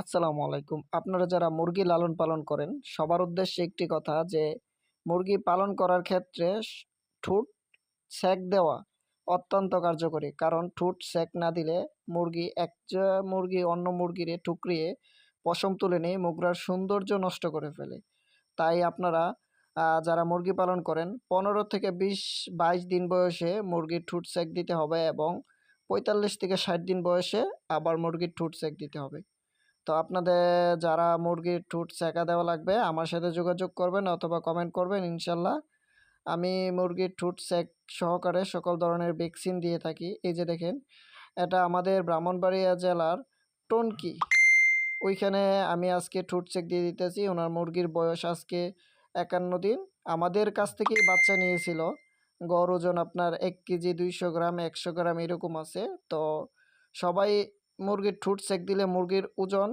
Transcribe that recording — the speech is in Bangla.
আসসালামু আলাইকুম। আপনারা যারা মুরগি লালন পালন করেন সবার উদ্দেশ্যে একটি কথা যে মুরগি পালন করার ক্ষেত্রে ঠুট সেক দেওয়া অত্যন্ত কার্যকরী। কারণ ঠুট সেক না দিলে মুরগি অন্য মুরগিরে ঠুকরিয়ে পশম তুলে নিয়ে মুগরার সৌন্দর্য নষ্ট করে ফেলে। তাই আপনারা যারা মুরগি পালন করেন ১৫ থেকে ২২ দিন বয়সে মুরগির ঠুট সেক দিতে হবে এবং ৪৫ থেকে ৬০ দিন বয়সে আবার মুরগির ঠুট সেক দিতে হবে। তো আপনাদের যারা মুরগির ঠুট সেকা দেওয়া লাগবে আমার সাথে যোগাযোগ করবেন অথবা কমেন্ট করবেন ইনশাল্লাহ। আমি মুরগির ঠুট সেক সহকারে সকল ধরনের ভ্যাকসিন দিয়ে থাকি। এই যে দেখেন, এটা আমাদের ব্রাহ্মণবাড়িয়া জেলার টনকি, ওইখানে আমি আজকে ঠুট সেক দিয়ে দিতেছি। ওনার মুরগির বয়স আজকে ৫১ দিন। আমাদের কাছ থেকেই বাচ্চা নিয়েছিল। গড় ওজন আপনার ১ কেজি ২০০ গ্রাম ১০০ গ্রাম এরকম আছে। তো সবাই মুরগির ঠুট সেক দিলে মুরগির ওজন